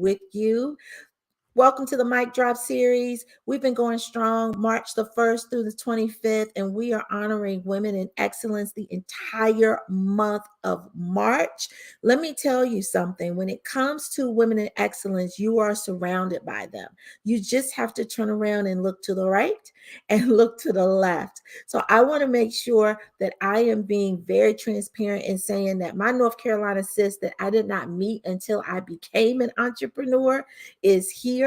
with you. Welcome to the Mic Drop series. We've been going strong March the 1st through the 25th, and we are honoring women in excellence the entire month of March. Let me tell you something. When it comes to women in excellence, you are surrounded by them. You just have to turn around and look to the right and look to the left. So I want to make sure that I am being very transparent in saying that my North Carolina sis that I did not meet until I became an entrepreneur is here.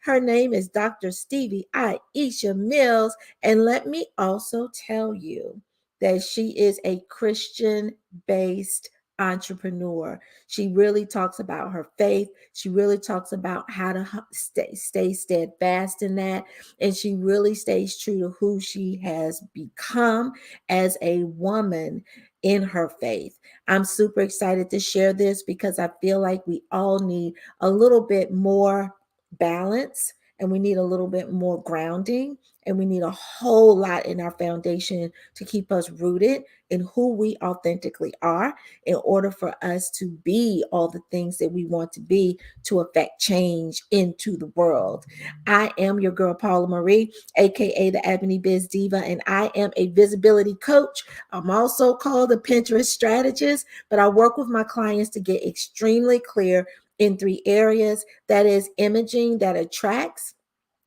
Her name is Dr. Stevie Mills. And let me also tell you that she is a Christian-based entrepreneur. She really talks about her faith. She really talks about how to stay steadfast in that. And she really stays true to who she has become as a woman in her faith. I'm super excited to share this because I feel like we all need a little bit more balance, and we need a little bit more grounding, and we need a whole lot in our foundation to keep us rooted in who we authentically are in order for us to be all the things that we want to be to affect change into the world. I am your girl, Paula Marie, aka the Ebony Biz Diva, and I am a visibility coach. I'm also called a Pinterest strategist, but I work with my clients to get extremely clear in 3 areas. That is imaging that attracts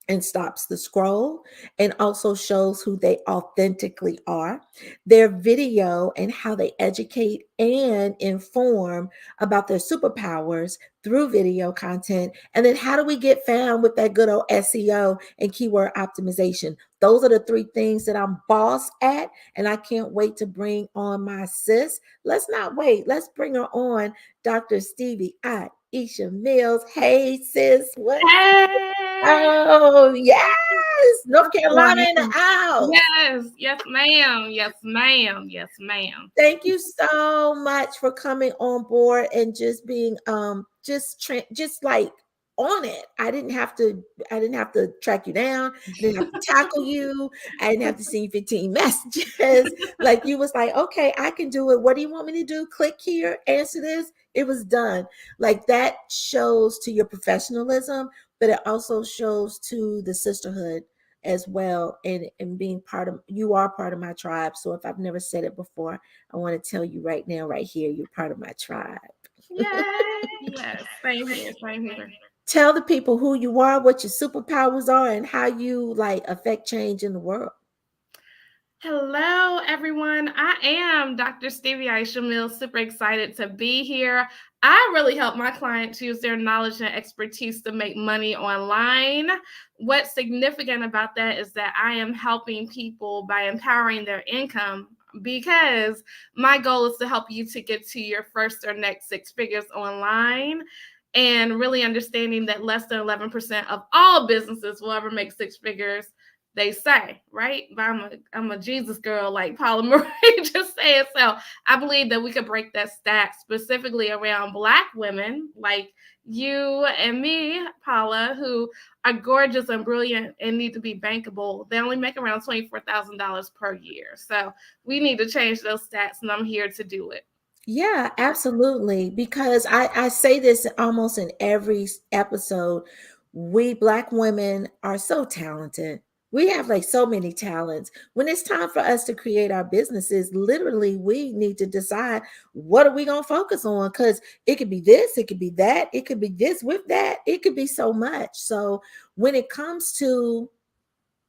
and stops the scroll and also shows who they authentically are, their video and how they educate and inform about their superpowers through video content, and then how do we get found with that good old SEO and keyword optimization. Those are the 3 things that I'm boss at, and I can't wait to bring on my sis. Let's not wait. Let's bring her on, Dr. Stevie Mills. Hey, sis. What? Hey! Oh, yes. North Carolina in the house. Yes, ma'am. Yes, ma'am. Yes, ma'am. Thank you so much for coming on board and just being just like on it. I didn't have to track you down. I didn't have to tackle you. I didn't have to send you 15 messages. Like you was like, okay, I can do it. What do you want me to do? Click here, answer this. It was done. Like that shows to your professionalism, but it also shows to the sisterhood as well, and being you are part of my tribe. So if I've never said it before, I want to tell you right now, right here, you're part of my tribe. Yay! Yes, same here, same here. Tell the people who you are, what your superpowers are, and how you like affect change in the world. Hello, everyone. I am Dr. Stevii Mills. Super excited to be here. I really help my clients use their knowledge and expertise to make money online. What's significant about that is that I am helping people by empowering their income, because my goal is to help you to get to your first or next 6 figures online, and really understanding that less than 11% of all businesses will ever make 6 figures. They say, right? But I'm a Jesus girl, like Paula Marie just said. So I believe that we could break that stat specifically around Black women like you and me, Paula, who are gorgeous and brilliant and need to be bankable. They only make around $24,000 per year. So we need to change those stats, and I'm here to do it. Yeah, absolutely. Because I say this almost in every episode. We Black women are so talented. We have like so many talents. When it's time for us to create our businesses, literally, we need to decide what are we going to focus on? Because it could be this, it could be that, it could be this with that, it could be so much. So when it comes to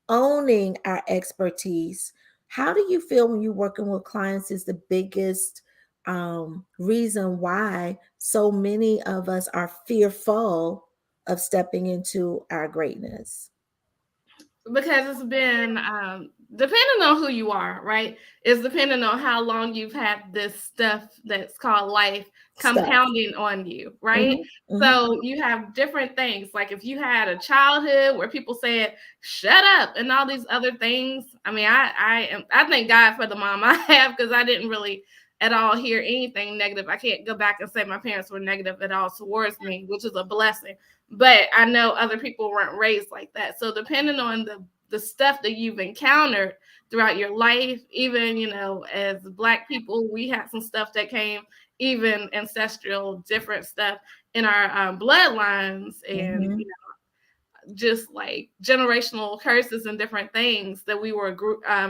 owning our expertise, how do you feel when you're working with clients is the biggest reason why so many of us are fearful of stepping into our greatness? Because it's been depending on who you are, right? It's depending on how long you've had this stuff that's called life Stuff. compounding on you, right? So you have different things. Like if you had a childhood where people said shut up and all these other things. I mean, I thank God for the mom I have, because I didn't really at all hear anything negative. I can't go back and say my parents were negative at all towards me, which is a blessing. But I know other people weren't raised like that. So depending on the stuff that you've encountered throughout your life, even, as Black people, we had some stuff that came even ancestral different stuff in our bloodlines, and Mm-hmm. just like generational curses and different things that we were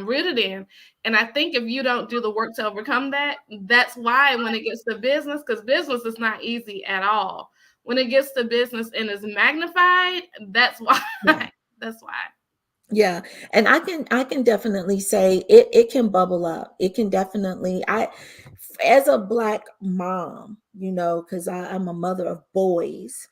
rooted in. And I think if you don't do the work to overcome that, that's why when it gets to business, because business is not easy at all. When it gets to business and is magnified, that's why. Yeah. That's why. Yeah, and I can definitely say it can bubble up. It can definitely as a Black mom, because I'm a mother of boys.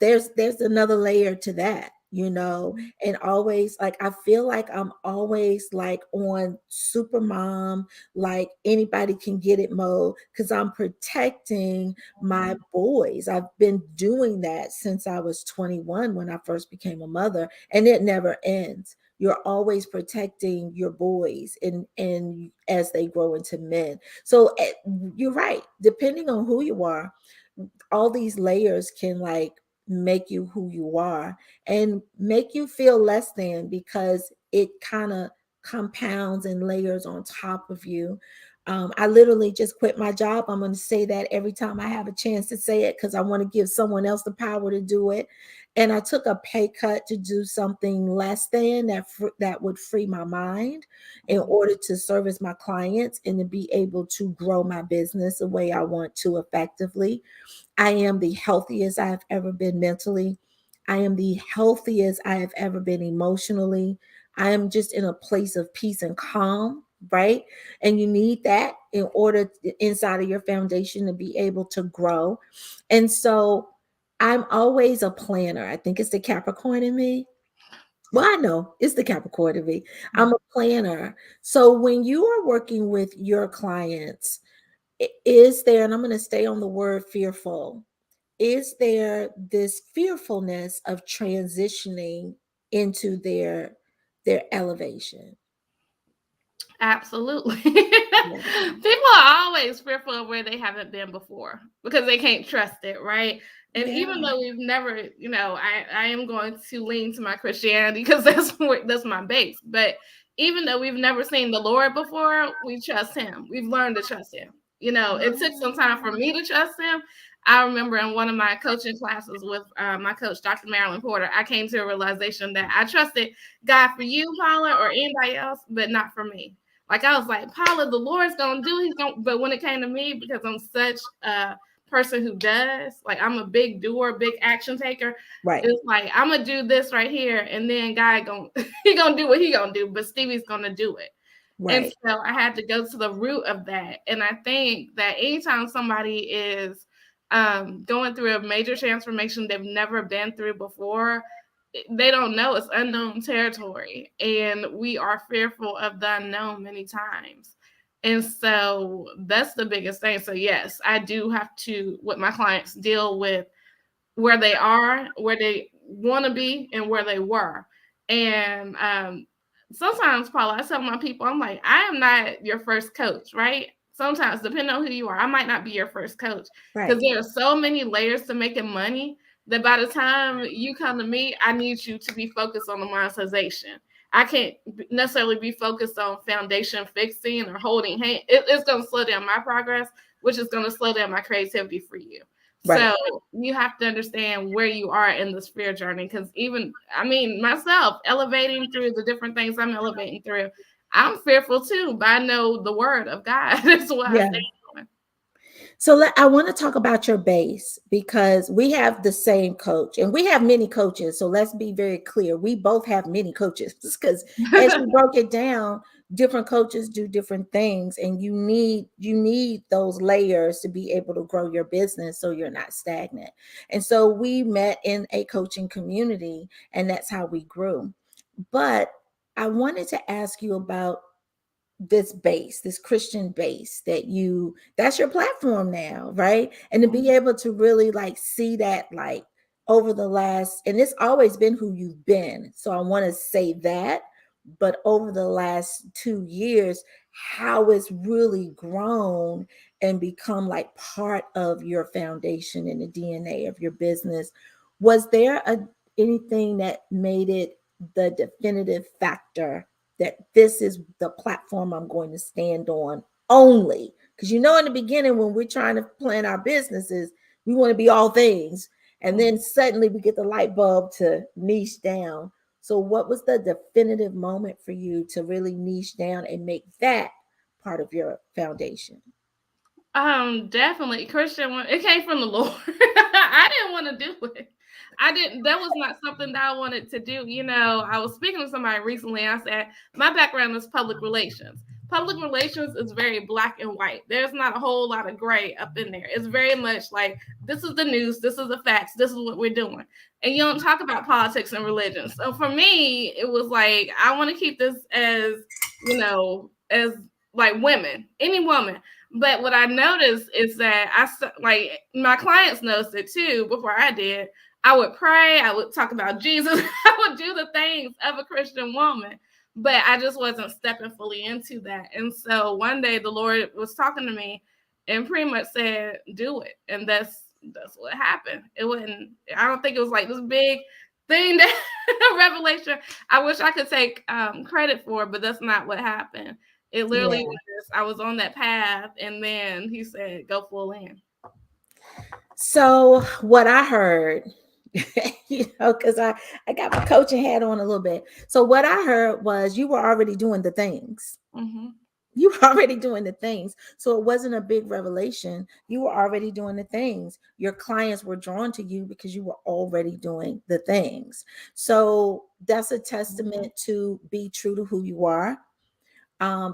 There's another layer to that, and always like I feel like I'm always like on super mom, like anybody can get it mode, because I'm protecting my boys. I've been doing that since I was 21 when I first became a mother, and it never ends. You're always protecting your boys and as they grow into men. So you're right. Depending on who you are, all these layers can like make you who you are and make you feel less than, because it kind of compounds and layers on top of you. I literally just quit my job. I'm going to say that every time I have a chance to say it, because I want to give someone else the power to do it. And I took a pay cut to do something less than that would free my mind in order to service my clients and to be able to grow my business the way I want to effectively. I am the healthiest I have ever been mentally. I am the healthiest I have ever been emotionally. I am just in a place of peace and calm, right? And you need that in order inside of your foundation to be able to grow. And so I'm always a planner. I think it's the Capricorn in me. Well, I know it's the Capricorn in me. I'm a planner. So when you are working with your clients, is there, and I'm going to stay on the word fearful, is there this fearfulness of transitioning into their elevation? Absolutely. Yeah. People are always fearful of where they haven't been before because they can't trust it, right? And even Yeah. though we've never, I am going to lean to my Christianity because that's my base. But even though we've never seen the Lord before, we trust Him. We've learned to trust Him. It took some time for me to trust Him. I remember in one of my coaching classes with my coach, Dr. Marilyn Porter, I came to a realization that I trusted God for you, Paula, or anybody else, but not for me. Like I was like, Paula, the Lord's gonna do. He's gonna. But when it came to me, because I'm such a person who does, like I'm a big doer, big action taker. Right. It's like I'm gonna do this right here, and then God gonna He gonna do what He gonna do, but Stevie's gonna do it. And Right. so I had to go to the root of that. And I think that anytime somebody is going through a major transformation they've never been through before, they don't know. It's unknown territory. And we are fearful of the unknown many times. And so that's the biggest thing. So, yes, I do have to, with my clients, deal with where they are, where they want to be, and where they were. And sometimes, Paula, I tell my people, I'm like, I am not your first coach, right? Sometimes, depending on who you are, I might not be your first coach because Right. there are so many layers to making money that by the time you come to me, I need you to be focused on the monetization. I can't necessarily be focused on foundation fixing or holding hand. It's going to slow down my progress, which is going to slow down my creativity for you. Right. So you have to understand where you are in the spirit journey. Because myself, elevating through the different things I'm elevating through, I'm fearful too, but I know the word of God. That's what I Yeah. stand on. So I want to talk about your base, because we have the same coach and we have many coaches. So let's be very clear. We both have many coaches, because as you broke it down, different coaches do different things, and you need those layers to be able to grow your business so you're not stagnant. And so we met in a coaching community, and that's how we grew. But I wanted to ask you about this Christian base that's your platform now, right? And to be able to really like see that, like over the last, and it's always been who you've been. So I want to say that, but over the last 2 years, how it's really grown and become like part of your foundation and the DNA of your business. Was there anything that made it the definitive factor that this is the platform I'm going to stand on only Because in the beginning, when we're trying to plan our businesses, we want to be all things. And then suddenly we get the light bulb to niche down. So what was the definitive moment for you to really niche down and make that part of your foundation? Definitely Christian. It came from the Lord. I didn't want to do it. I didn't. That was not something that I wanted to do. I was speaking to somebody recently. And I said my background is public relations. Public relations is very black and white. There's not a whole lot of gray up in there. It's very much like this is the news, this is the facts, this is what we're doing, and you don't talk about politics and religion. So for me, it was like I want to keep this as like women, any woman. But what I noticed is that like my clients noticed it too before I did. I would pray, I would talk about Jesus, I would do the things of a Christian woman, but I just wasn't stepping fully into that. And so one day the Lord was talking to me and pretty much said, do it. And that's what happened. It wasn't, I don't think it was like this big thing that revelation I wish I could take credit for, but that's not what happened. It literally was, I was on that path, and then he said, go full in. So what I heard, because I got my coaching hat on a little bit. So what I heard was you were already doing the things. Mm-hmm. You were already doing the things. So it wasn't a big revelation. You were already doing the things. Your clients were drawn to you because you were already doing the things. So that's a testament to be true to who you are.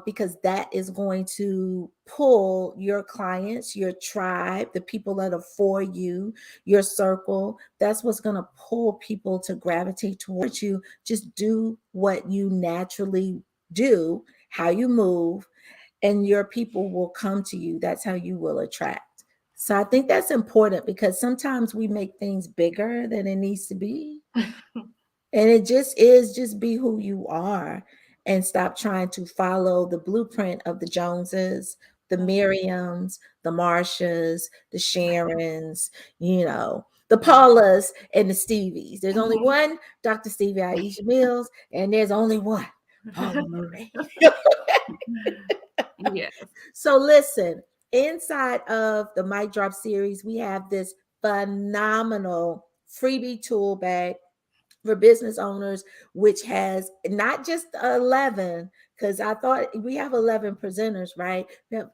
Because that is going to pull your clients, your tribe, the people that are for you, your circle. That's what's going to pull people to gravitate towards you. Just do what you naturally do, how you move, and your people will come to you. That's how you will attract. So I think that's important because sometimes we make things bigger than it needs to be. And it just be who you are and stop trying to follow the blueprint of the Joneses, the Miriams, the Marcias, the Sharons, the Paulas and the Stevies. There's only one Dr. Stevie Aisha Mills, and there's only one Paula Marie. Yes. So listen, inside of the Mic Drop series, we have this phenomenal freebie tool bag for business owners, which has not just 11, because I thought we have 11 presenters, right?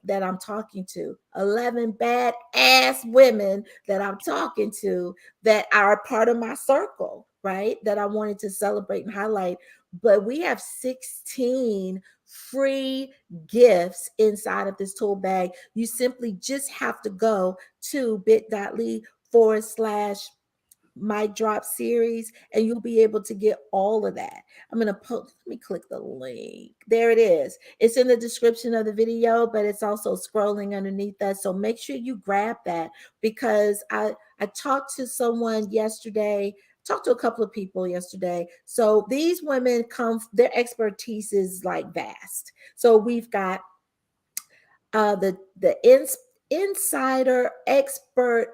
That I'm talking to, 11 badass women that I'm talking to that are part of my circle, right? That I wanted to celebrate and highlight. But we have 16 free gifts inside of this tool bag. You simply just have to go to bit.ly/mic drop series and you'll be able to get all of that. I'm going to let me click the link. There it is. It's in the description of the video, but it's also scrolling underneath that. So make sure you grab that because I talked to someone yesterday, talked to a couple of people yesterday. So these women their expertise is like vast. So we've got the insider expert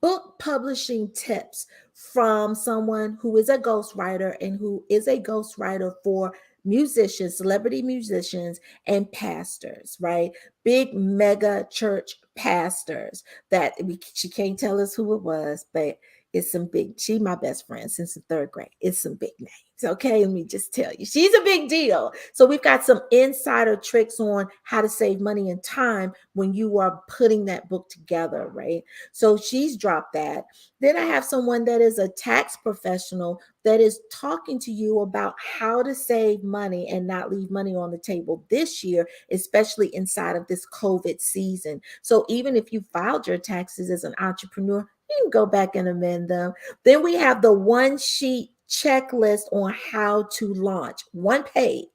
book publishing tips from someone who is a ghostwriter and who is a ghostwriter for musicians, celebrity musicians, and pastors, right? Big mega church pastors that she can't tell us who it was, but it's some big, she my best friend since the third grade. It's some big names. Okay, let me just tell you, she's a big deal. So we've got some insider tricks on how to save money and time when you are putting that book together, right? So she's dropped that. Then I have someone that is a tax professional that is talking to you about how to save money and not leave money on the table this year, especially inside of this COVID season. So even if you filed your taxes as an entrepreneur, you can go back and amend them. Then we have the one sheet checklist on how to launch, one page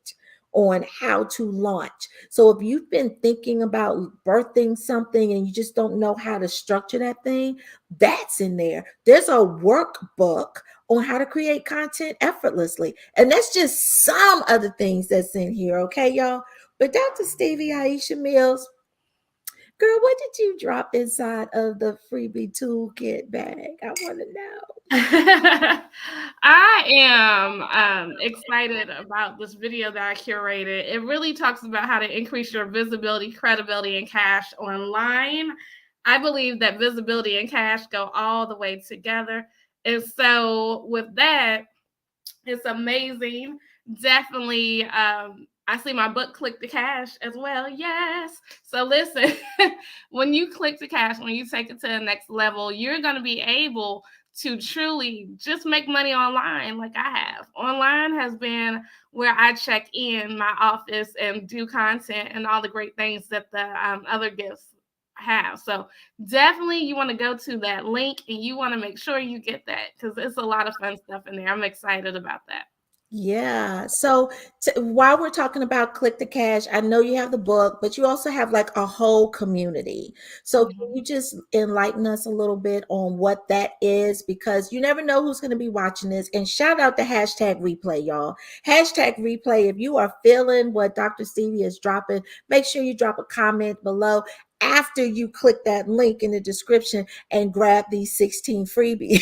on how to launch. So if you've been thinking about birthing something and you just don't know how to structure that thing, that's in there. There's a workbook on how to create content effortlessly. And that's just some of the things that's in here. Okay, y'all. But Dr. Stevie Aisha Mills, Girl, what did you drop inside of the freebie toolkit bag? I want to know. I am excited about this video that I curated. It really talks about how to increase your visibility, credibility, and cash online. I believe that visibility and cash go all the way together. And so, with that, it's amazing. Definitely. I see my book, Click to Cash, as well. Yes. So listen, when you click to cash, when you take it to the next level, you're going to be able to truly just make money online like I have. Online has been where I check in my office and do content and all the great things that the other gifts have. So definitely you want to go to that link and you want to make sure you get that because it's a lot of fun stuff in there. I'm excited about that. Yeah. So while we're talking about Click to Cash, I know you have the book, but you also have like a whole community. So can you just enlighten us a little bit on what that is? Because you never know who's going to be watching this. And shout out to hashtag replay, y'all. Hashtag replay. If you are feeling what Dr. Stevie is dropping, make sure you drop a comment below after you click that link in the description and grab these 16 freebies.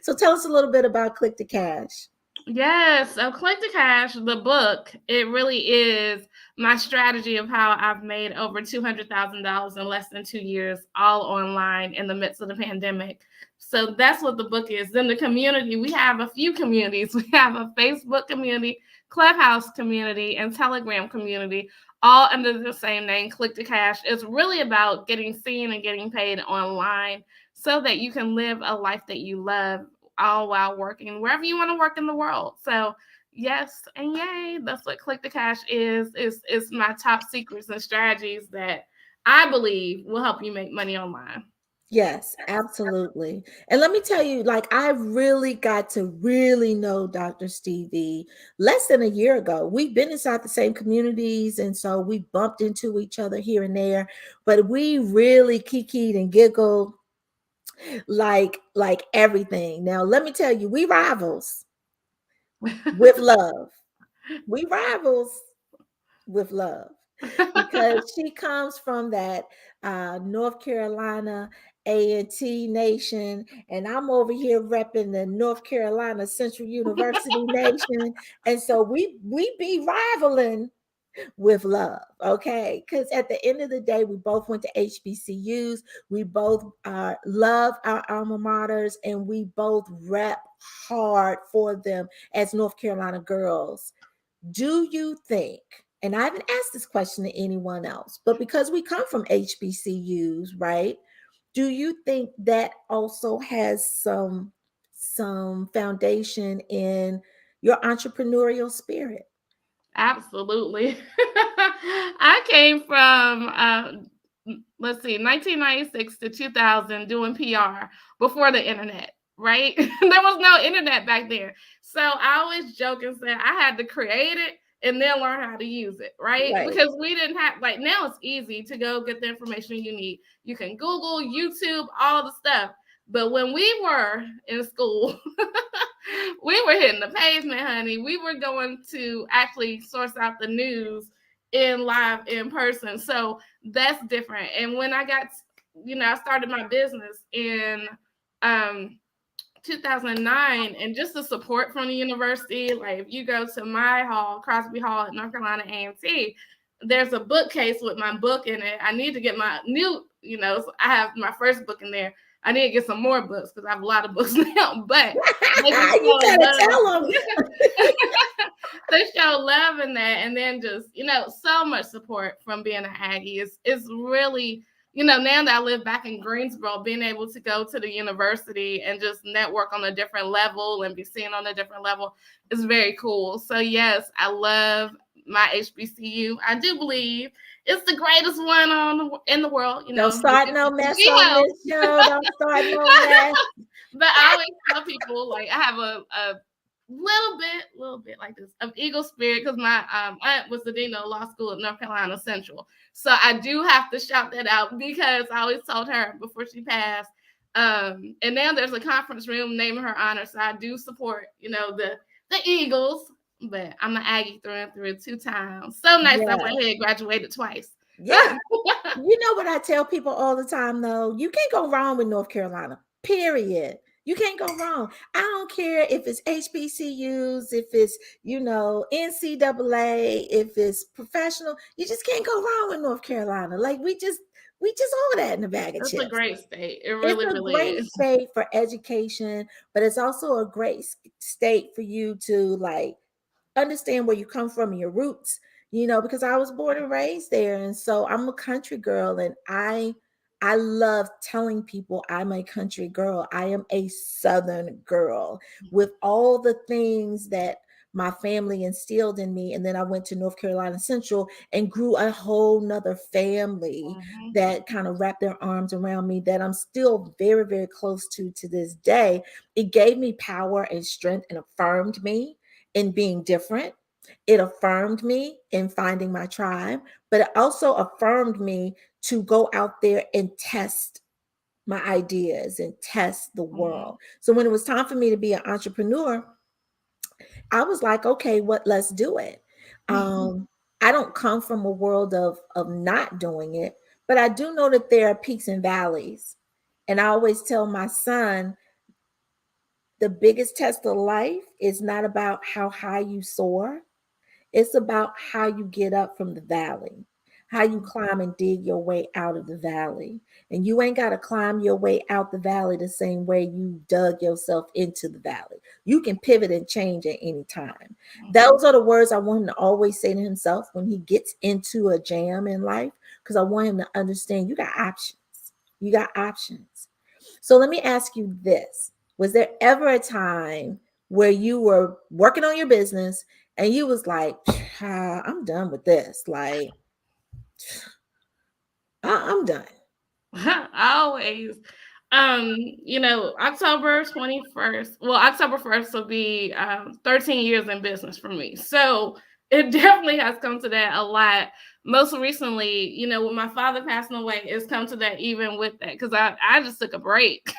So tell us a little bit about Click to Cash. Yes, so Click to Cash, the book, it really is my strategy of how I've made over $200,000 in less than 2 years, all online in the midst of the pandemic. So that's what the book is. Then the community, we have a few communities. We have a Facebook community, Clubhouse community, and Telegram community, all under the same name, Click to Cash. It's really about getting seen and getting paid online so that you can live a life that you love all while working wherever you want to work in the world. So yes and yay, that's what Click to Cash is. It's my top secrets and strategies that I believe will help you make money online. Yes, absolutely. And let me tell you, like, I really got to really know Dr. Stevie less than a year ago. We've been inside the same communities, and so we bumped into each other here and there, but we really kikied and giggled like everything. Now, let me tell you, we rivals with love. We rivals with love because she comes from that North Carolina A&T nation, and I'm over here repping the North Carolina Central University nation, and so we be rivaling with love, okay? Because at the end of the day, we both went to HBCUs, we both love our alma maters, and we both rep hard for them as North Carolina girls. Do you think, and I haven't asked this question to anyone else, but because we come from HBCUs, right? Do you think that also has some foundation in your entrepreneurial spirit? Absolutely. I came from let's see, 1996 to 2000 doing PR before the internet, right? There was no internet back then. So I always joke and say I had to create it and then learn how to use it, right? Right. Because we didn't have, like, now it's easy to go get the information you need. You can Google, YouTube, all the stuff. But when we were in school, we were hitting the pavement, honey. We were going to actually source out the news in live in person. So that's different. And when I got, I started my business in 2009, and just the support from the university, like if you go to my hall, Crosby Hall at North Carolina A&T, there's a bookcase with my book in it. I need to get my new, so I have my first book in there. I need to get some more books because I have a lot of books now, but they you gotta tell them. they show love in that. And then just, so much support from being an Aggie is really, now that I live back in Greensboro, being able to go to the university and just network on a different level and be seen on a different level is very cool. So yes, I love my HBCU. I do believe it's the greatest one in the world. Don't start no mess on this show. Don't start no mess. But I always tell people, like, I have a little bit like this of eagle spirit because my aunt was the dean of law school at North Carolina Central. So I do have to shout that out because I always told her before she passed. And now there's a conference room naming her honor. So I do support, the Eagles. But I'm an Aggie through and through 2 times. So nice. Yeah. I went ahead and graduated twice. Yeah. You know what I tell people all the time though? You can't go wrong with North Carolina. Period. You can't go wrong. I don't care if it's HBCUs, if it's, NCAA, if it's professional. You just can't go wrong with North Carolina. Like we just all that in a bag of That's a chips. great state. It It's really, a really great is. state for education, but it's also a great state for you to like understand where you come from and your roots, because I was born and raised there. And so I'm a country girl, and I love telling people I'm a country girl. I am a Southern girl with all the things that my family instilled in me. And then I went to North Carolina Central and grew a whole nother family Mhm. that kind of wrapped their arms around me that I'm still very, very close to this day. It gave me power and strength and affirmed me in being different. It affirmed me in finding my tribe, but it also affirmed me to go out there and test my ideas and test the Mhm. world. So when it was time for me to be an entrepreneur, I was like, okay, let's do it. I don't come from a world of not doing it, but I do know that there are peaks and valleys. And I always tell my son, the biggest test of life is not about how high you soar. It's about how you get up from the valley, how you climb and dig your way out of the valley. And you ain't got to climb your way out the valley the same way you dug yourself into the valley. You can pivot and change at any time. Mhm. Those are the words I want him to always say to himself when he gets into a jam in life, because I want him to understand you got options. You got options. So let me ask you this. Was there ever a time where you were working on your business and you was like, I'm done with this. Like, I'm done. Always. October 21st. Well, October 1st will be 13 years in business for me. So it definitely has come to that a lot. Most recently, with my father passing away, it's come to that even with that because I just took a break.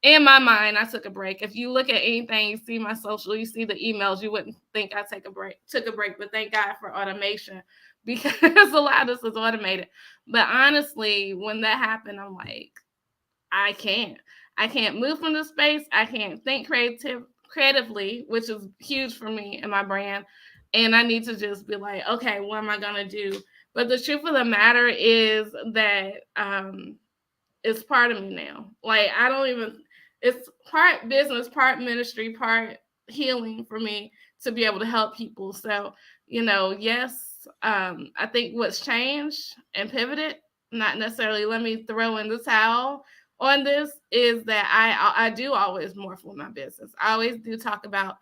In my mind, I took a break. If you look at anything, you see my social, you see the emails, you wouldn't think I took a break, but thank God for automation because a lot of this is automated. But honestly, when that happened, I'm like, I can't. I can't move from this space. I can't think creatively, which is huge for me and my brand. And I need to just be like, okay, what am I gonna do? But the truth of the matter is that it's part of me now. Like I don't even it's part business, part ministry, part healing for me to be able to help people. So, yes, I think what's changed and pivoted, not necessarily let me throw in the towel on this, is that I do always morph with my business. I always do talk about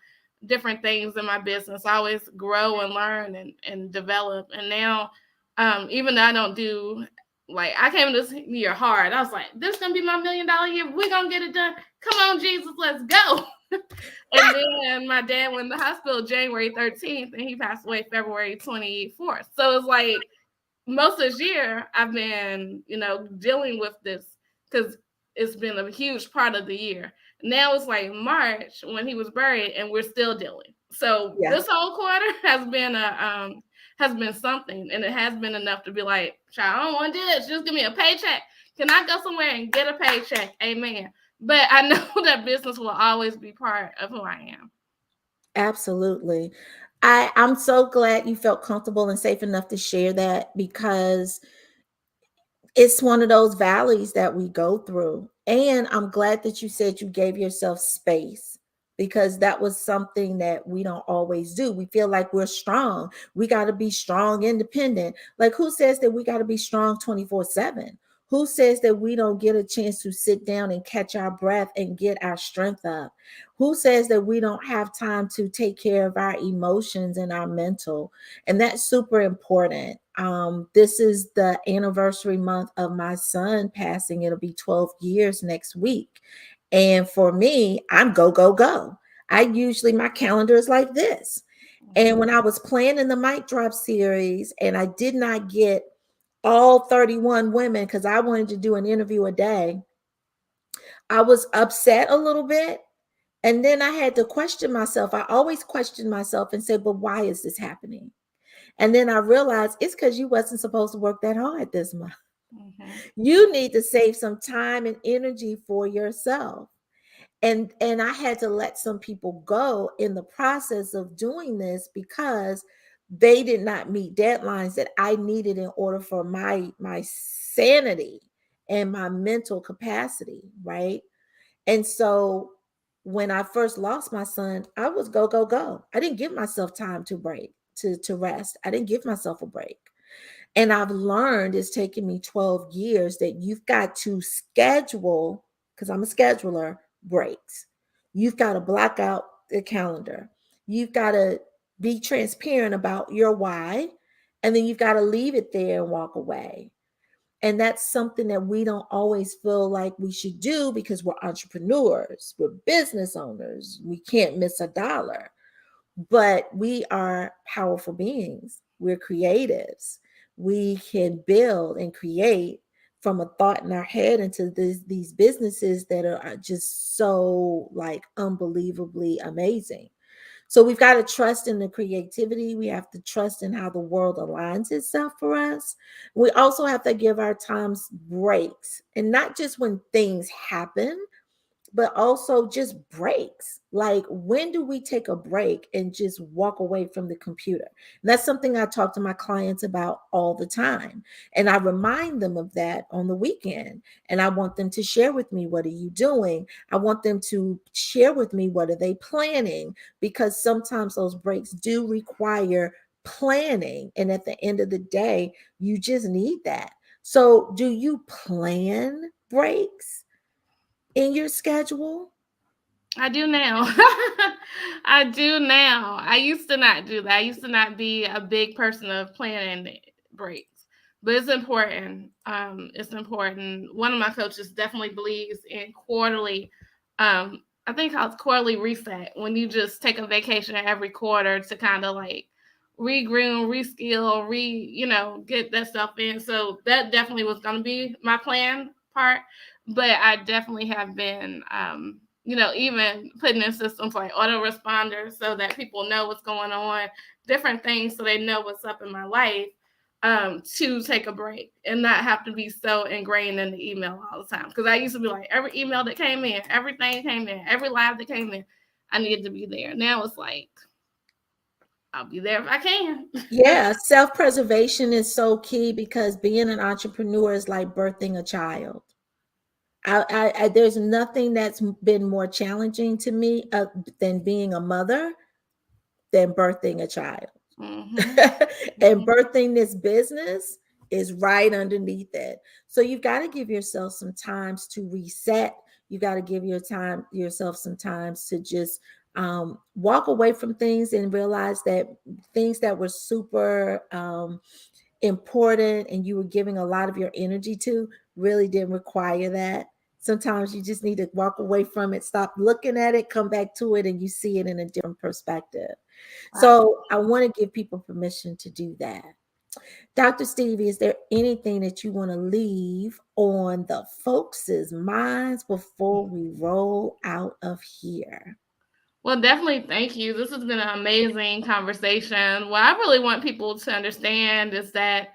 different things in my business. I always grow and learn and develop. And now even though I don't do like I came this year hard. I was like, this is gonna be my $1,000,000 year. We're gonna get it done. Come on, Jesus, let's go. And then my dad went to the hospital January 13th and he passed away February 24th. So it's like most of this year I've been, dealing with this because it's been a huge part of the year. Now it's like March when he was buried and we're still dealing. So Yeah, this whole quarter has been something, and it has been enough to be like, child, I don't want to do this. Just give me a paycheck. Can I go somewhere and get a paycheck? Amen. But I know that business will always be part of who I am. absolutely. I'm so glad you felt comfortable and safe enough to share that, because it's one of those valleys that we go through. And I'm glad that you said you gave yourself space, because that was something that we don't always do. We feel like we're strong. We got to be strong, independent. Like, who says that we got to be strong 24/7? Who says that we don't get a chance to sit down and catch our breath and get our strength up? Who says that we don't have time to take care of our emotions and our mental? And that's super important. This is the anniversary month of my son passing. It'll be 12 years next week. And for me, I'm go, go, go. My calendar is like this. And when I was planning the mic drop series and I did not get all 31 women because I wanted to do an interview a day, I was upset a little bit. And then I had to question myself. I always question myself and say, but why is this happening? And then I realized it's because you wasn't supposed to work that hard this month. Mm-hmm. You need to save some time and energy for yourself. And I had to let some people go in the process of doing this because they did not meet deadlines that I needed in order for my sanity and my mental capacity, right? And so when I first lost my son, I was go, go, go. I didn't give myself time to break, to rest. I didn't give myself a break. And I've learned, it's taken me 12 years, that you've got to schedule, because I'm a scheduler, breaks. You've got to block out the calendar. You've got to be transparent about your why. And then you've got to leave it there and walk away. And that's something that we don't always feel like we should do because we're entrepreneurs, we're business owners, we can't miss a dollar. But we are powerful beings, we're creatives. We can build and create from a thought in our head into these businesses that are just so like unbelievably amazing. So we've got to trust in the creativity. We have to trust in how the world aligns itself for us. We also have to give our times breaks, and not just when things happen, but also just breaks. Like, when do we take a break and just walk away from the computer? And that's something I talk to my clients about all the time. And I remind them of that on the weekend. And I want them to share with me, what are you doing? I want them to share with me, what are they planning? Because sometimes those breaks do require planning. And at the end of the day, you just need that. So, do you plan breaks in your schedule? I do now. I do now. I used to not do that. I used to not be a big person of planning breaks, but it's important. It's important. One of my coaches definitely believes in quarterly. I think it's quarterly reset, when you just take a vacation every quarter to kind of like regroom, reskill, get that stuff in. So that definitely was going to be my plan part. But I definitely have been, even putting in systems like autoresponders so that people know what's going on, different things so they know what's up in my life, to take a break and not have to be so ingrained in the email all the time. Because I used to be like, every email that came in, everything came in, every live that came in, I needed to be there. Now it's like, I'll be there if I can. Yeah, self-preservation is so key because being an entrepreneur is like birthing a child. There's nothing that's been more challenging to me than being a mother, than birthing a child. Mm-hmm. And birthing this business is right underneath it. So you've got to give yourself some times to reset. You got to give yourself some times to just walk away from things and realize that things that were super important and you were giving a lot of your energy to really didn't require that. Sometimes you just need to walk away from it, stop looking at it, come back to it, and you see it in a different perspective. So I want to give people permission to do that. Dr. Stevie, is there anything that you want to leave on the folks' minds before we roll out of here? Well, definitely thank you. This has been an amazing conversation. What I really want people to understand is that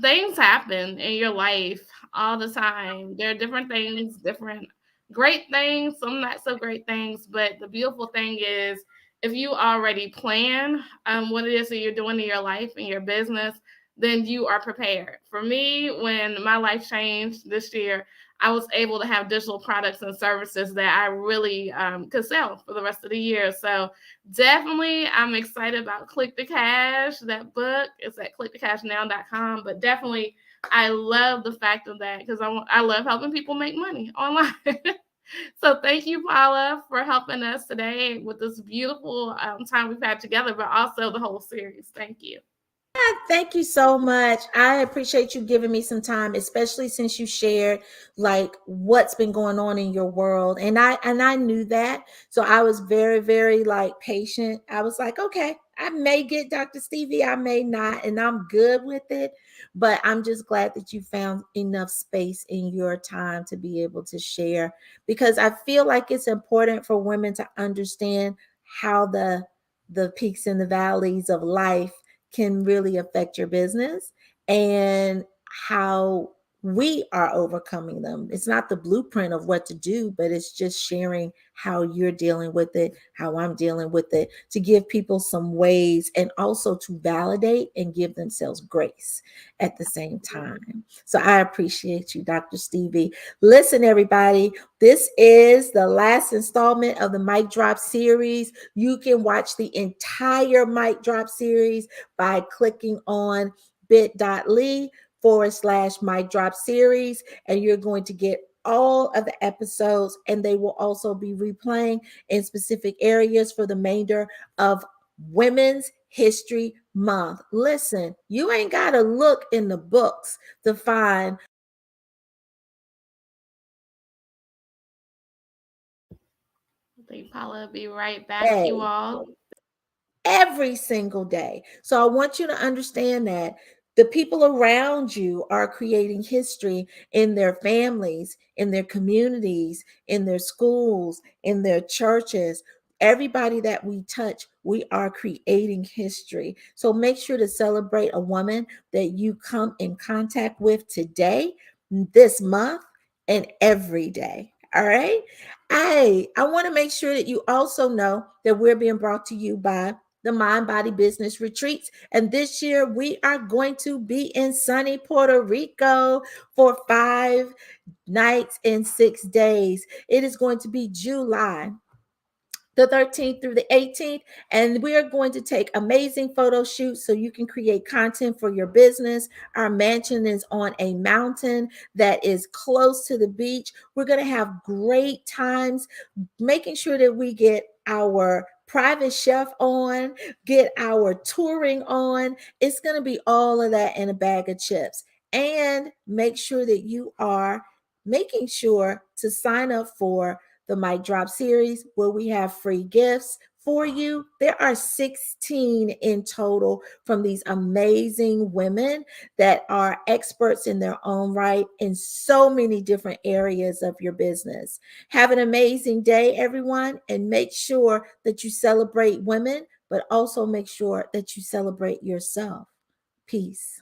things happen in your life all the time. There are different things, different great things, some not so great things. But the beautiful thing is, if you already plan what it is that you're doing in your life and your business, then you are prepared. For me, when my life changed this year, I was able to have digital products and services that I really could sell for the rest of the year. So definitely, I'm excited about Click to Cash. That book is at clickthecashnow.com. But definitely, I love the fact of that because I love helping people make money online. So thank you, Paula, for helping us today with this beautiful time we've had together, but also the whole series. Thank you. Thank you so much. I appreciate you giving me some time, especially since you shared like what's been going on in your world. And I knew that. So I was very, very like patient. I was like, okay, I may get Dr. Stevie, I may not, and I'm good with it. But I'm just glad that you found enough space in your time to be able to share, because I feel like it's important for women to understand how the peaks and the valleys of life can really affect your business and how we are overcoming them. It's not the blueprint of what to do, but it's just sharing how you're dealing with it, how I'm dealing with it, to give people some ways and also to validate and give themselves grace at the same time. So I appreciate you, Dr. Stevie. Listen, everybody, this is the last installment of the Mic Drop series. You can watch the entire Mic Drop series by clicking on bit.ly/mic drop series, and you're going to get all of the episodes, and they will also be replaying in specific areas for the remainder of Women's History Month. Listen, you ain't got to look in the books to find. I think Paula will be right back, you all. Every single day. So I want you to understand that the people around you are creating history in their families, in their communities, in their schools, in their churches. Everybody that we touch, we are creating history. So make sure to celebrate a woman that you come in contact with today, this month, and every day. All right. I want to make sure that you also know that we're being brought to you by the Mind Body Business Retreats. And this year we are going to be in sunny Puerto Rico for 5 nights and 6 days. It is going to be July the 13th through the 18th, and we are going to take amazing photo shoots so you can create content for your business. Our mansion is on a mountain that is close to the beach. We're going to have great times making sure that we get our private chef on, get our touring on. It's going to be all of that in a bag of chips. And make sure that you are making sure to sign up for the Mic Drop series, where we have free gifts for you. There are 16 in total from these amazing women that are experts in their own right in so many different areas of your business. Have an amazing day, everyone, and make sure that you celebrate women, but also make sure that you celebrate yourself. Peace.